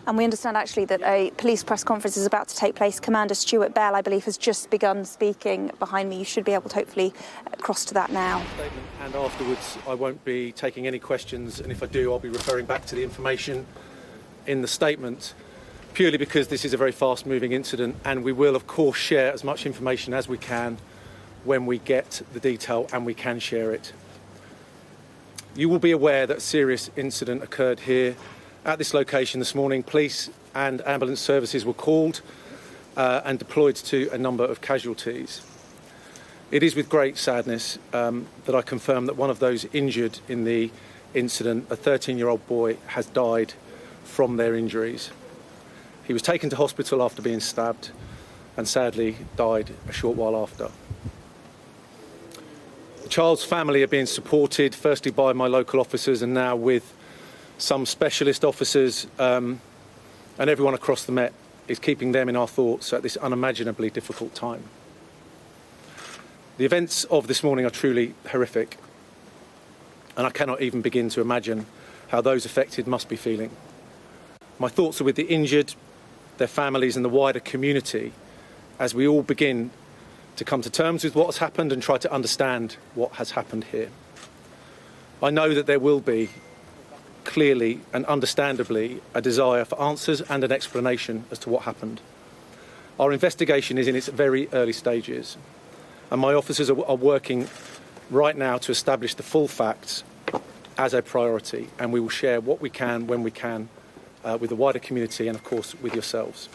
And we understand actually that a police press conference is about to take place. Commander Stuart Bell, I believe, has just begun speaking behind me. You should be able to hopefully cross to that now. And afterwards, I won't be taking any questions, and if I do, I'll be referring back to the information in the statement, purely because this is a very fast-moving incident, and we will, of course, share as much information as we can when we get the detail and we can share it. You will be aware that a serious incident occurred here at this location this morning. Police and ambulance services were called and deployed to a number of casualties. It is with great sadness that I confirm that one of those injured in the incident, a 13-year-old boy, has died from their injuries. He was taken to hospital after being stabbed and sadly died a short while after. The child's family are being supported, firstly by my local officers and now with some specialist officers, and everyone across the Met is keeping them in our thoughts at this unimaginably difficult time. The events of this morning are truly horrific, and I cannot even begin to imagine how those affected must be feeling. My thoughts are with the injured, their families and the wider community as we all begin to come to terms with what has happened and try to understand what has happened here. I know that there will be clearly and understandably a desire for answers and an explanation as to what happened. Our investigation is in its very early stages, and my officers are working right now to establish the full facts as a priority, and we will share what we can when we can with the wider community and, of course, with yourselves.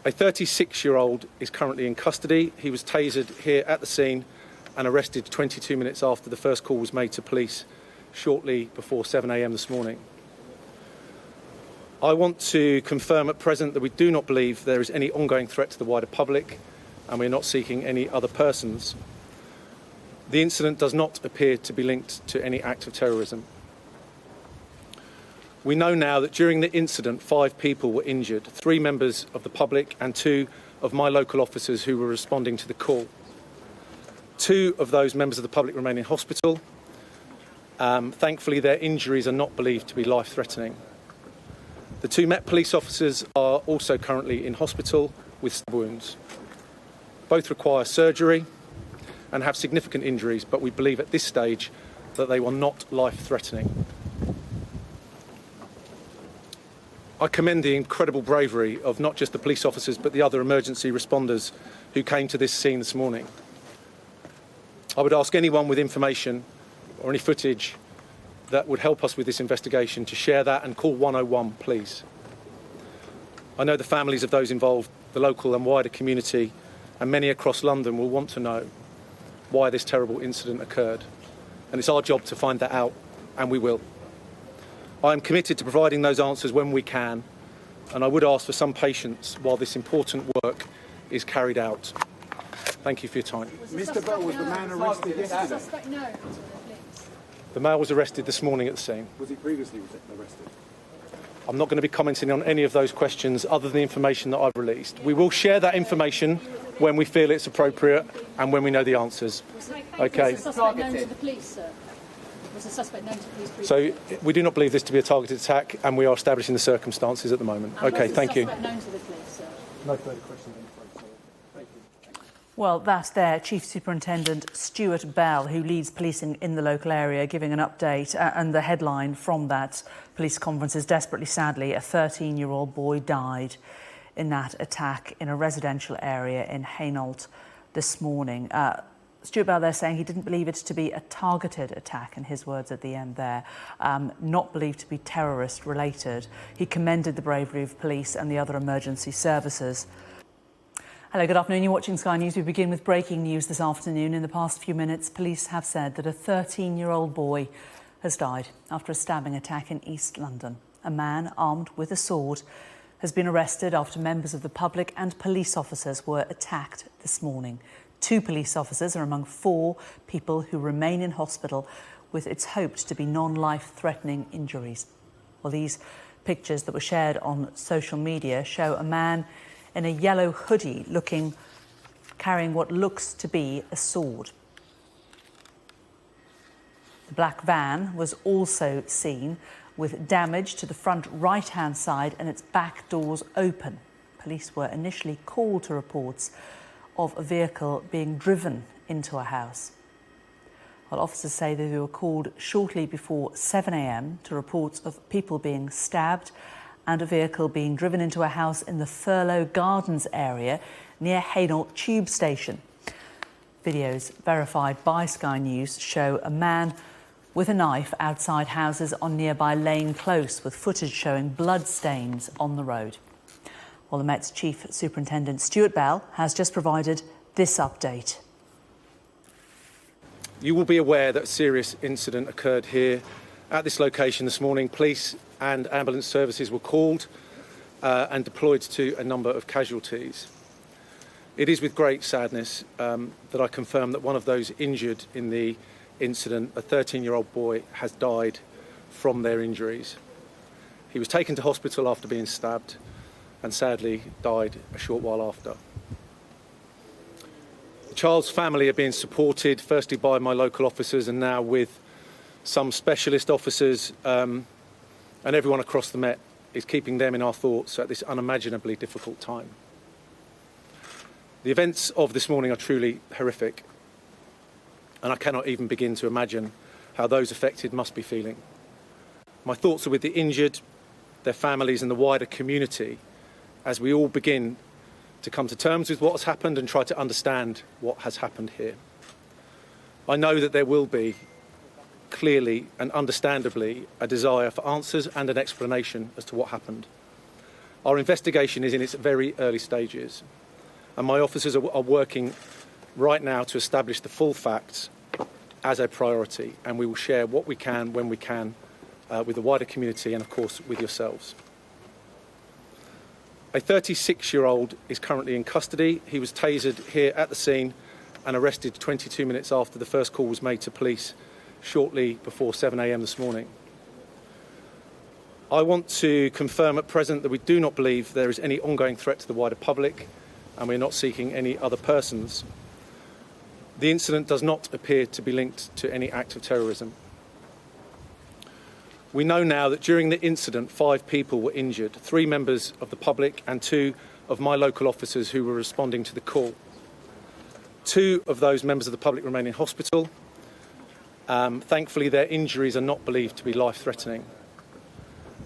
A 36-year-old is currently in custody. He was tasered here at the scene and arrested 22 minutes after the first call was made to police shortly before 7 a.m. this morning. I want to confirm at present that we do not believe there is any ongoing threat to the wider public, and we're not seeking any other persons. The incident does not appear to be linked to any act of terrorism. We know now that during the incident, 5 people were injured, 3 members of the public and 2 of my local officers who were responding to the call. 2 of those members of the public remain in hospital. Thankfully, their injuries are not believed to be life-threatening. The 2 Met police officers are also currently in hospital with stab wounds. Both require surgery and have significant injuries, but we believe at this stage that they were not life-threatening. I commend the incredible bravery of not just the police officers but the other emergency responders who came to this scene this morning. I would ask anyone with information or any footage that would help us with this investigation to share that and call 101, please. I know the families of those involved, the local and wider community, and many across London will want to know why this terrible incident occurred. And it's our job to find that out, and we will. I am committed to providing those answers when we can, and I would ask for some patience while this important work is carried out. Thank you for your time. Mr. Bell, was the man arrested yesterday? The male was arrested this morning at the scene. Was he previously arrested? I'm not going to be commenting on any of those questions other than the information that I've released. We will share that information when we feel it's appropriate and when we know the answers. Okay. Was the suspect known to the police, sir? Was the suspect known to the police previously? So we do not believe this to be a targeted attack, and we are establishing the circumstances at the moment. Okay, thank you. Was the suspect known to the police, sir? No further questions. Thank you. Well, that's their Chief Superintendent Stuart Bell, who leads policing in the local area, giving an update. And the headline from that police conference is, desperately sadly, a 13-year-old boy died in that attack in a residential area in Hainault this morning. Stuart Bell there saying he didn't believe it to be a targeted attack, in his words at the end there, not believed to be terrorist related. He commended the bravery of police and the other emergency services. Hello, good afternoon. You're watching Sky News. We begin with breaking news this afternoon. In the past few minutes, police have said that a 13-year-old boy has died after a stabbing attack in East London. A man armed with a sword has been arrested after members of the public and police officers were attacked this morning. 2 police officers are among 4 people who remain in hospital with it's hoped to be non-life-threatening injuries. Well, these pictures that were shared on social media show a man in a yellow hoodie carrying what looks to be a sword. The black van was also seen with damage to the front right-hand side and its back doors open. Police were initially called to reports of a vehicle being driven into a house. Well, officers say that they were called shortly before 7 a.m. to reports of people being stabbed and a vehicle being driven into a house in the Furlough Gardens area near Hainault Tube Station. Videos verified by Sky News show a man with a knife outside houses on nearby Lane Close, with footage showing blood stains on the road. Well, the Met's Chief Superintendent Stuart Bell has just provided this update. You will be aware that a serious incident occurred here at this location this morning. Police and ambulance services were called and deployed to a number of casualties. It is with great sadness that I confirm that one of those injured in the incident, a 13-year-old boy, has died from their injuries. He was taken to hospital after being stabbed and sadly died a short while after. The child's family are being supported firstly by my local officers and now with some specialist officers, and everyone across the Met is keeping them in our thoughts at this unimaginably difficult time. The events of this morning are truly horrific, and I cannot even begin to imagine how those affected must be feeling. My thoughts are with the injured, their families and the wider community as we all begin to come to terms with what has happened and try to understand what has happened here. I know that there will be, clearly and understandably, a desire for answers and an explanation as to what happened. Our investigation is in its very early stages, and my officers are working right now to establish the full facts as a priority, and we will share what we can when we can with the wider community and, of course, with yourselves. A 36-year-old is currently in custody. He was tasered here at the scene and arrested 22 minutes after the first call was made to police shortly before 7 a.m. this morning. I want to confirm at present that we do not believe there is any ongoing threat to the wider public, and we're not seeking any other persons. The incident does not appear to be linked to any act of terrorism. We know now that during the incident, 5 people were injured, 3 members of the public and 2 of my local officers who were responding to the call. 2 of those members of the public remain in hospital. Thankfully, their injuries are not believed to be life-threatening.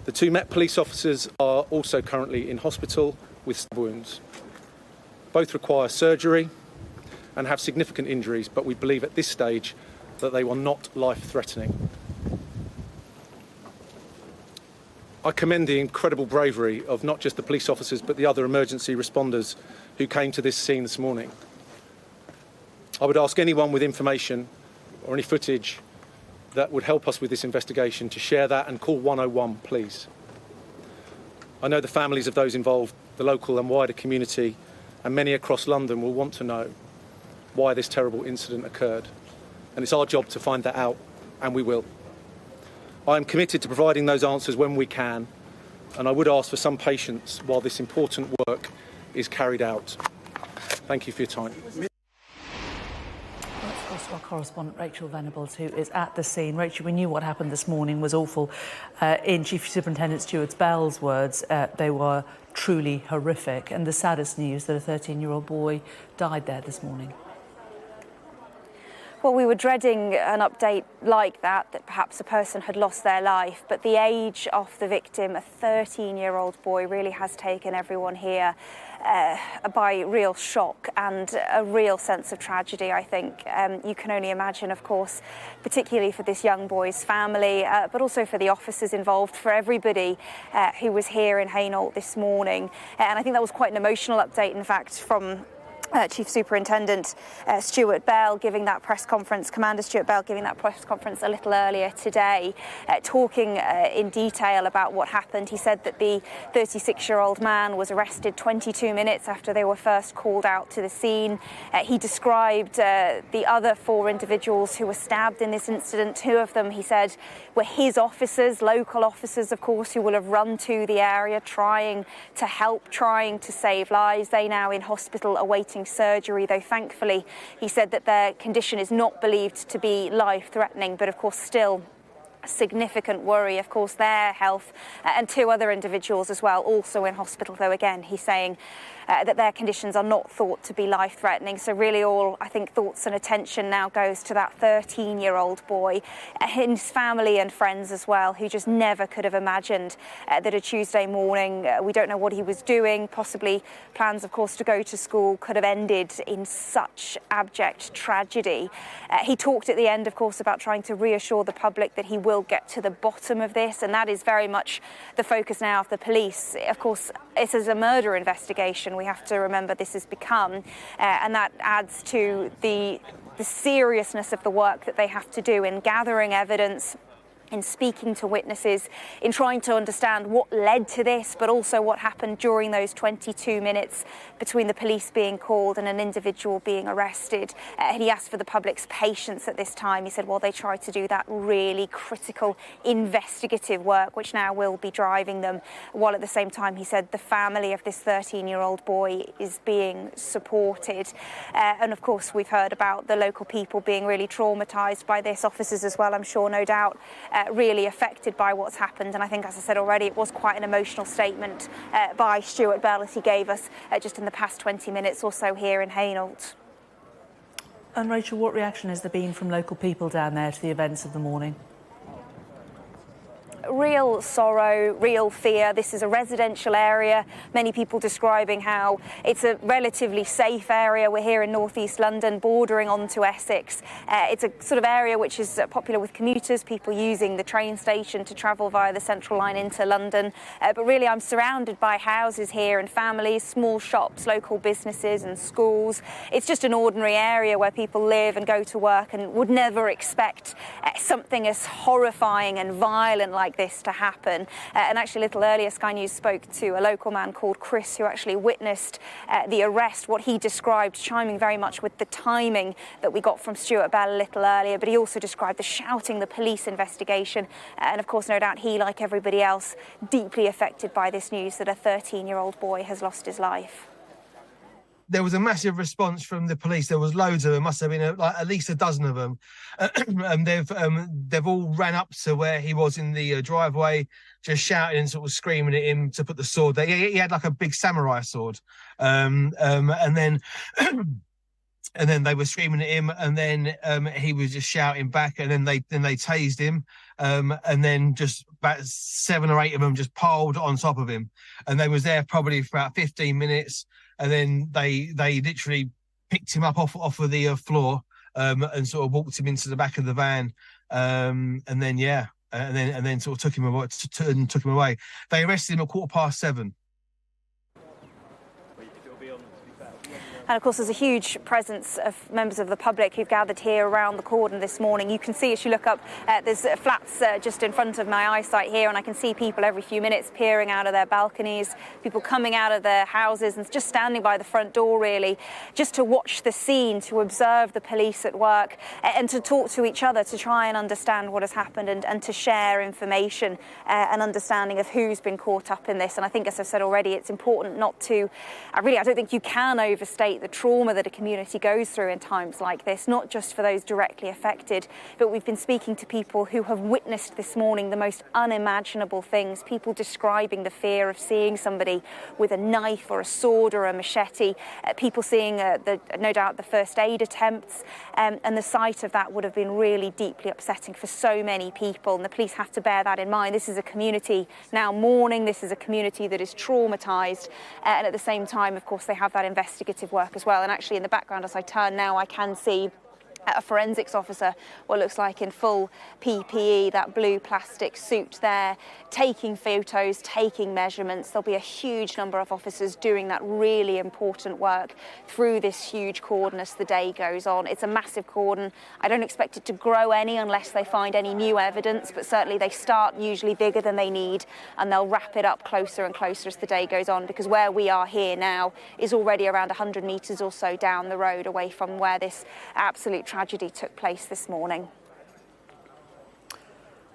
The 2 Met police officers are also currently in hospital with stab wounds. Both require surgery and have significant injuries, but we believe at this stage that they were not life-threatening. I commend the incredible bravery of not just the police officers but the other emergency responders who came to this scene this morning. I would ask anyone with information or any footage that would help us with this investigation to share that and call 101, please. I know the families of those involved, the local and wider community, and many across London will want to know why this terrible incident occurred. And it's our job to find that out, and we will. I am committed to providing those answers when we can, and I would ask for some patience while this important work is carried out. Thank you for your time. Our correspondent Rachel Venables, who is at the scene. Rachel, we knew what happened this morning was awful. In Chief Superintendent Stuart Bell's words, they were truly horrific, and the saddest news that a 13-year-old boy died there this morning. Well, we were dreading an update like that perhaps a person had lost their life, but the age of the victim, a 13-year-old boy, really has taken everyone here by real shock and a real sense of tragedy, I think. You can only imagine, of course, particularly for this young boy's family, but also for the officers involved, for everybody who was here in Hainault this morning. And I think that was quite an emotional update, in fact, from Chief Superintendent Stuart Bell giving that press conference, Commander Stuart Bell giving that press conference a little earlier today, talking in detail about what happened. He said that the 36-year-old man was arrested 22 minutes after they were first called out to the scene. He described the other 4 individuals who were stabbed in this incident. 2 of them, he said, were his officers, local officers, of course, who will have run to the area trying to help, trying to save lives. They now in hospital awaiting surgery, though thankfully he said that their condition is not believed to be life-threatening, but of course still significant worry. Of course, their health and 2 other individuals as well, also in hospital, though again, he's saying that their conditions are not thought to be life-threatening. So really all, I think, thoughts and attention now goes to that 13-year-old boy, his family and friends as well, who just never could have imagined that a Tuesday morning, we don't know what he was doing, possibly plans, of course, to go to school could have ended in such abject tragedy. He talked at the end, of course, about trying to reassure the public that he will get to the bottom of this, and that is very much the focus now of the police. Of course, it is a murder investigation. We have to remember this has become, and that adds to the seriousness of the work that they have to do in gathering evidence, in speaking to witnesses, in trying to understand what led to this, but also what happened during those 22 minutes between the police being called and an individual being arrested. And he asked for the public's patience at this time. He said, well, they tried to do that really critical investigative work, which now will be driving them, while at the same time he said the family of this 13-year-old boy is being supported. And of course, we've heard about the local people being really traumatised by this, officers as well, I'm sure, no doubt, really affected by what's happened. And I think, as I said already, it was quite an emotional statement by Stuart Bell as he gave us just in the past 20 minutes or so here in Hainault. And Rachel, what reaction has there been from local people down there to the events of the morning? Real sorrow, real fear. This is a residential area. Many people describing how it's a relatively safe area. We're here in northeast London, bordering onto Essex. It's a sort of area which is popular with commuters, people using the train station to travel via the Central Line into London. But really, I'm surrounded by houses here and families, small shops, local businesses and schools. It's just an ordinary area where people live and go to work and would never expect something as horrifying and violent like this to happen. And actually a little earlier Sky News spoke to a local man called Chris who actually witnessed the arrest, what he described chiming very much with the timing that we got from Stuart Bell a little earlier, but he also described the shouting, the police investigation, and of course no doubt he, like everybody else, deeply affected by this news that a 13-year-old boy has lost his life. There was a massive response from the police. There was loads of them. Must have been like at least a dozen of them. And they've all ran up to where he was in the driveway, just shouting and sort of screaming at him to put the sword there. He had like a big samurai sword, and then and then they were screaming at him, and then he was just shouting back, and then they tased him, and then just about 7 or 8 of them just piled on top of him, and they was there probably for about 15 minutes. And then they literally picked him up off of the floor and sort of walked him into the back of the van, and then sort of took him away. They arrested him at 7:15. And of course, there's a huge presence of members of the public who've gathered here around the cordon this morning. You can see as you look up, there's flats just in front of my eyesight here, and I can see people every few minutes peering out of their balconies, people coming out of their houses and just standing by the front door, really, just to watch the scene, to observe the police at work and to talk to each other, to try and understand what has happened and to share information and understanding of who's been caught up in this. And I think, as I've said already, it's important not to, I don't think you can overstate the trauma that a community goes through in times like this, not just for those directly affected, but we've been speaking to people who have witnessed this morning the most unimaginable things, people describing the fear of seeing somebody with a knife or a sword or a machete, people seeing no doubt the first aid attempts, and the sight of that would have been really deeply upsetting for so many people, and the police have to bear that in mind. This is a community now mourning, this is a community that is traumatised, and at the same time, of course, they have that investigative work as well. And actually in the background, as I turn now, I can see a forensics officer, what looks like in full PPE, that blue plastic suit there, taking photos, taking measurements. There'll be a huge number of officers doing that really important work through this huge cordon as the day goes on. It's a massive cordon. I don't expect it to grow any unless they find any new evidence, but certainly they start usually bigger than they need, and they'll wrap it up closer and closer as the day goes on, because where we are here now is already around 100 metres or so down the road away from where this absolute tragedy took place this morning.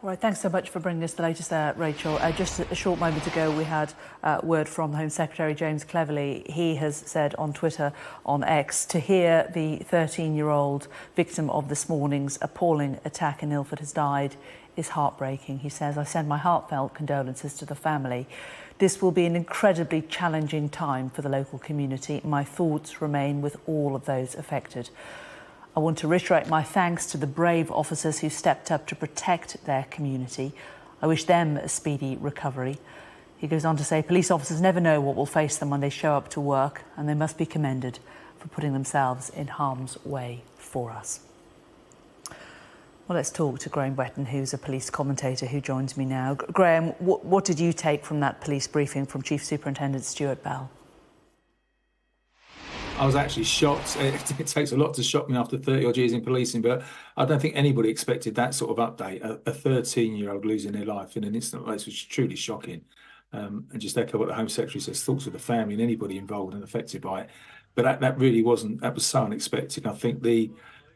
All right, thanks so much for bringing us the latest there, Rachel. Just a short moment ago, we had word from the Home Secretary, James Cleverly. He has said on Twitter, on X, to hear the 13-year-old victim of this morning's appalling attack in Ilford has died is heartbreaking. He says, "I send my heartfelt condolences to the family. This will be an incredibly challenging time for the local community. My thoughts remain with all of those affected. I want to reiterate my thanks to the brave officers who stepped up to protect their community. I wish them a speedy recovery." He goes on to say, "Police officers never know what will face them when they show up to work, and they must be commended for putting themselves in harm's way for us." Well, let's talk to Graham Wetton, who's a police commentator who joins me now. Graham, what did you take from that police briefing from Chief Superintendent Stuart Bell? I was actually shocked. It takes a lot to shock me after 30 odd years in policing, but I don't think anybody expected that sort of update. A 13-year-old losing their life in an incident like this was truly shocking. And just echo what the Home Secretary says, thoughts of the family and anybody involved and affected by it. But that really wasn't, that was so unexpected. I think the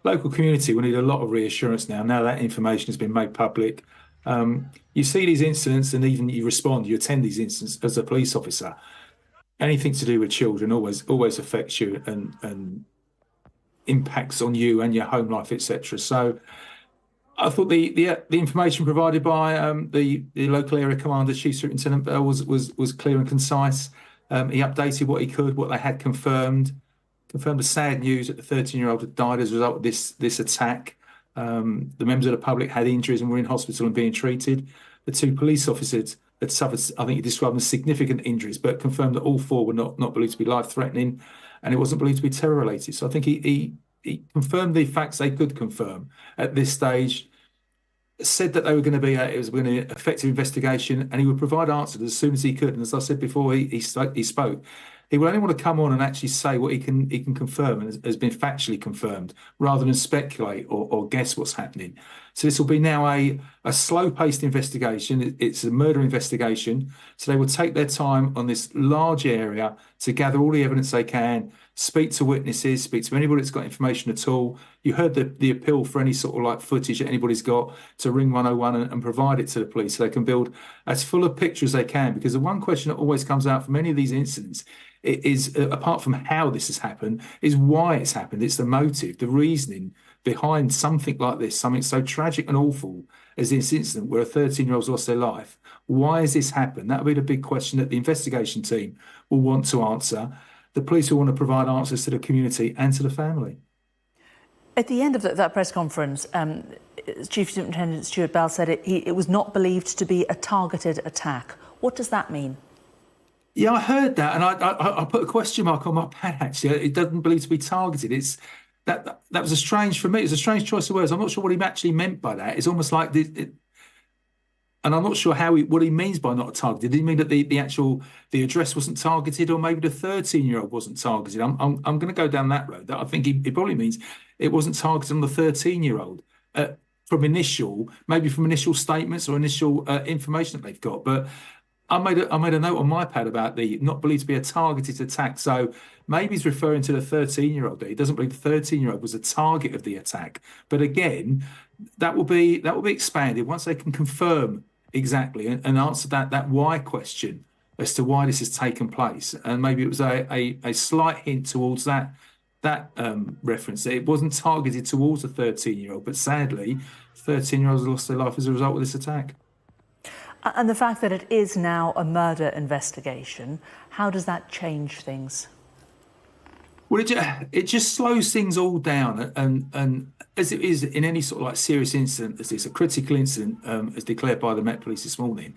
local community will need a lot of reassurance now that information has been made public. You see these incidents and even you respond, you attend these incidents as a police officer. Anything to do with children always affects you and impacts on you and your home life, etc. So I thought the information provided by the local area commander, Chief Superintendent Bell, was clear and concise. He updated what he could, what they had confirmed the sad news that the 13-year-old had died as a result of this attack. The members of the public had injuries and were in hospital and being treated. The two police officers had suffered, I think he described them as significant injuries, but confirmed that all four were not believed to be life-threatening, and it wasn't believed to be terror-related. So I think he confirmed the facts they could confirm at this stage, said that they were going to be it was going to be an effective investigation, and he would provide answers as soon as he could. And as I said before, he spoke. He will only want to come on and actually say what he can confirm and has been factually confirmed, rather than speculate or guess what's happening. So this will be now a slow-paced investigation. It's a murder investigation. So they will take their time on this large area to gather all the evidence they can, speak to witnesses, speak to anybody that's got information at all. You heard the appeal for any sort of like footage that anybody's got to ring 101 and provide it to the police so they can build as full a picture as they can. Because the one question that always comes out from any of these incidents is, apart from how this has happened, is why it's happened. It's the motive, the reasoning behind something like this, something so tragic and awful as this incident where a 13-year-old's lost their life. Why has this happened? That'll be the big question that the investigation team will want to answer. The police will want to provide answers to the community and to the family. At the end of that press conference, Chief Superintendent Stuart Bell said it was not believed to be a targeted attack. What does that mean? Yeah, I heard that, and I put a question mark on my pad, actually. It doesn't believe to be targeted. That was a strange, for me, it was a strange choice of words. I'm not sure what he actually meant by that. It's almost like and I'm not sure what he means by not targeted. Did he mean that the address wasn't targeted, or maybe the 13-year-old wasn't targeted? I'm going to go down that road. I think he probably means it wasn't targeted on the 13-year-old from initial statements or initial information that they've got. But I made a note on my pad about the not believed to be a targeted attack. So maybe he's referring to the 13-year-old. He doesn't believe the 13-year-old was a target of the attack. But again, that will be expanded once they can confirm exactly and answer that why question as to why this has taken place. And maybe it was a slight hint towards that reference. It wasn't targeted towards a 13-year-old, but sadly, 13-year-olds lost their life as a result of this attack. And the fact that it is now a murder investigation, how does that change things? Well, it just slows things all down, and as it is in any sort of like serious incident, as it's a critical incident, as declared by the Met Police this morning,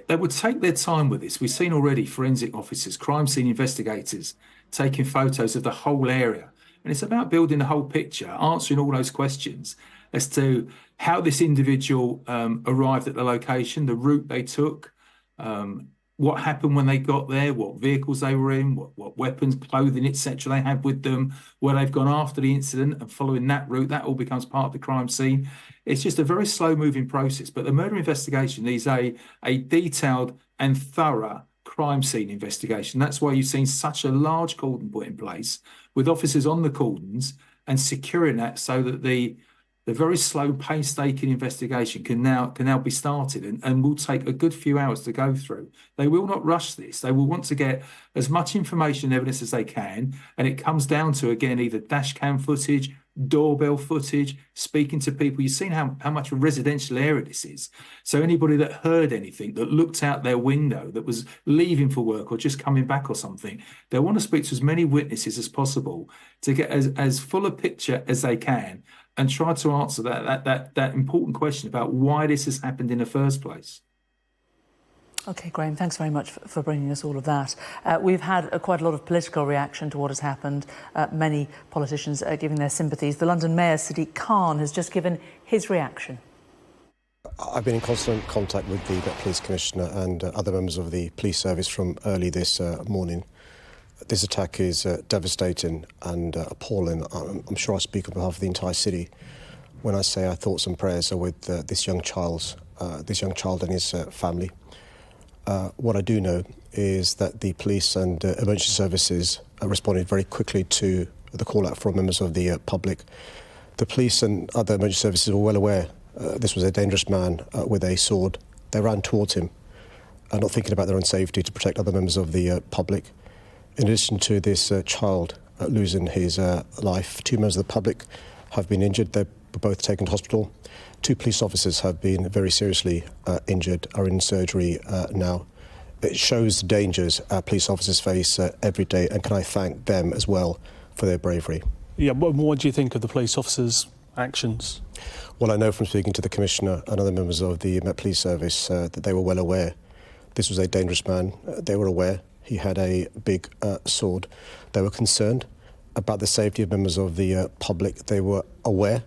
they would take their time with this. We've seen already forensic officers, crime scene investigators taking photos of the whole area, and it's about building the whole picture, answering all those questions as to how this individual arrived at the location, the route they took, what happened when they got there, what vehicles they were in, what weapons, clothing, etc. they had with them, where they've gone after the incident, and following that route, that all becomes part of the crime scene. It's just a very slow-moving process, but the murder investigation is a detailed and thorough crime scene investigation. That's why you've seen such a large cordon put in place with officers on the cordons and securing that so that the very slow, painstaking investigation can now be started and will take a good few hours to go through. They will not rush this. They will want to get as much information and evidence as they can, and it comes down to, again, either dash cam footage, doorbell footage, speaking to people. You've seen how much of a residential area this is. So anybody that heard anything, that looked out their window, that was leaving for work or just coming back or something, they want to speak to as many witnesses as possible to get as full a picture as they can and try to answer that important question about why this has happened in the first place. OK, Graham, thanks very much for bringing us all of that. We've had quite a lot of political reaction to what has happened. Many politicians are giving their sympathies. The London Mayor, Sadiq Khan, has just given his reaction. I've been in constant contact with the Met Police Commissioner and other members of the police service from early this morning. This attack is devastating and appalling. I'm sure I speak on behalf of the entire city when I say our thoughts and prayers are with this young child and his family. What I do know is that the police and emergency services responded very quickly to the call-out from members of the public. The police and other emergency services were well aware this was a dangerous man with a sword. They ran towards him, not thinking about their own safety, to protect other members of the public. In addition to this child losing his life, 2 members of the public have been injured. They were both taken to hospital. 2 police officers have been very seriously injured, are in surgery now. It shows the dangers our police officers face every day, and can I thank them as well for their bravery. Yeah, what do you think of the police officers' actions? Well, I know from speaking to the Commissioner and other members of the Met Police Service that they were well aware this was a dangerous man. They were aware he had a big sword. They were concerned about the safety of members of the public. They were aware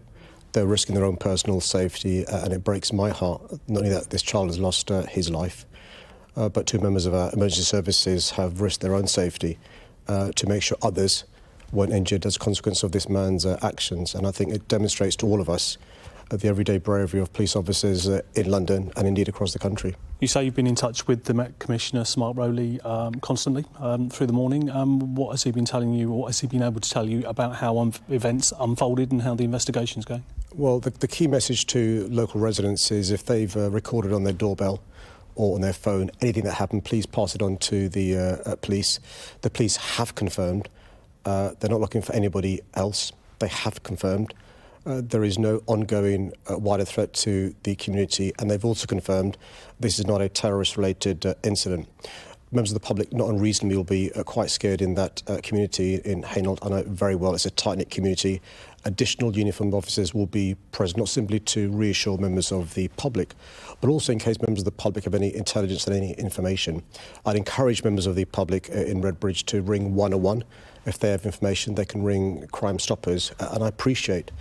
they're risking their own personal safety, and it breaks my heart, not only that this child has lost his life, but 2 members of our emergency services have risked their own safety to make sure others weren't injured as a consequence of this man's actions. And I think it demonstrates to all of us the everyday bravery of police officers in London and indeed across the country. You say you've been in touch with the Met Commissioner, Mark Rowley, constantly through the morning. What has he been telling you, or what has he been able to tell you about how events unfolded and how the investigation's going? Well, the key message to local residents is if they've recorded on their doorbell or on their phone anything that happened, please pass it on to the police. The police have confirmed they're not looking for anybody else. They have confirmed there is no ongoing wider threat to the community, and they've also confirmed this is not a terrorist-related incident. Members of the public, not unreasonably, will be quite scared in that community in Hainault. I know it very well. It's a tight-knit community. Additional uniformed officers will be present, not simply to reassure members of the public, but also in case members of the public have any intelligence and any information. I'd encourage members of the public in Redbridge to ring 101. If they have information, they can ring Crime Stoppers. And I appreciate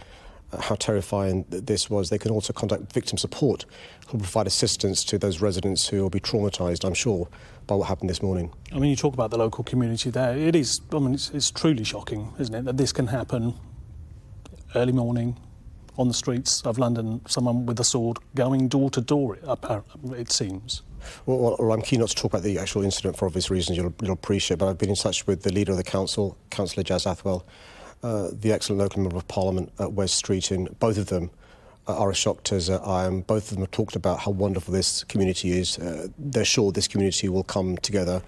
how terrifying this was. They can also contact victim support, who will provide assistance to those residents who will be traumatised, I'm sure, by what happened this morning. I mean, you talk about the local community there. It is, I mean, it's truly shocking, isn't it, that this can happen early morning on the streets of London, someone with a sword going door to door, it seems. Well, I'm keen not to talk about the actual incident for obvious reasons you'll appreciate, but I've been in touch with the leader of the council, Councillor Jazz Athwell, the excellent local member of Parliament at Wes Street, and both of them are as shocked as I am. Both of them have talked about how wonderful this community is. They're sure this community will come together,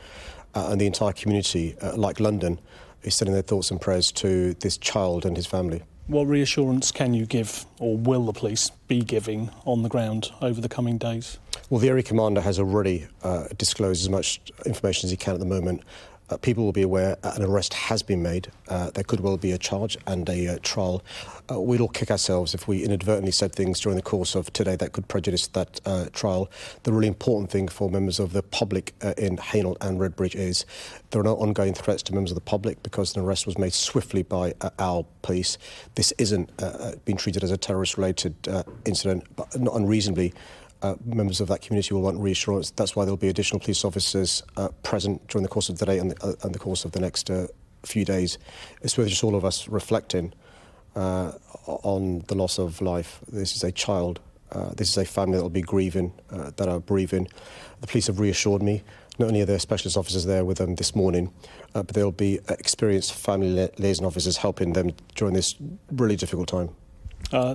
and the entire community, like London, is sending their thoughts and prayers to this child and his family. What reassurance can you give, or will the police be giving on the ground over the coming days? Well, the area commander has already disclosed as much information as he can at the moment. People will be aware an arrest has been made. There could well be a charge and a trial. We'd all kick ourselves if we inadvertently said things during the course of today that could prejudice that trial. The really important thing for members of the public in Hainault and Redbridge is there are no ongoing threats to members of the public because an arrest was made swiftly by our police. This isn't being treated as a terrorist-related incident, but not unreasonably. Members of that community will want reassurance. That's why there will be additional police officers present during the course of the day and the course of the next few days. It's worth just all of us reflecting on the loss of life. This is a child. This is a family that will be grieving, that are bereaving. The police have reassured me. Not only are there specialist officers there with them this morning, but there will be experienced family liaison officers helping them during this really difficult time.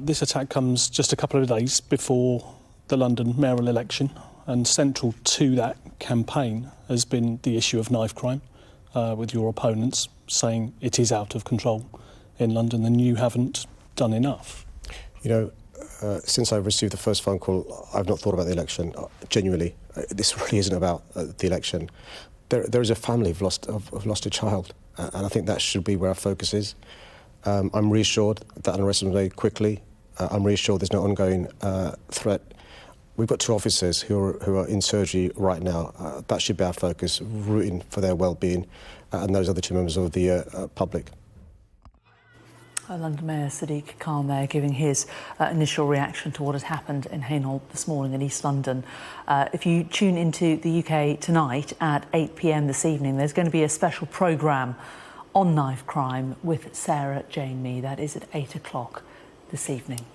This attack comes just a couple of days before the London mayoral election, and central to that campaign has been the issue of knife crime, with your opponents saying it is out of control in London, and you haven't done enough? You know, since I received the first phone call, I've not thought about the election. Genuinely, this really isn't about the election. There is a family who've lost a child, and I think that should be where our focus is. I'm reassured that an arrest was made quickly. I'm reassured there's no ongoing threat. We've got 2 officers who are in surgery right now. That should be our focus, rooting for their well-being, and those other 2 members of the public. London Mayor Sadiq Khan there giving his initial reaction to what has happened in Hainault this morning in East London. If you tune into the UK tonight at 8 p.m. this evening, there's going to be a special programme on knife crime with Sarah Jane Mee. That is at 8 o'clock this evening.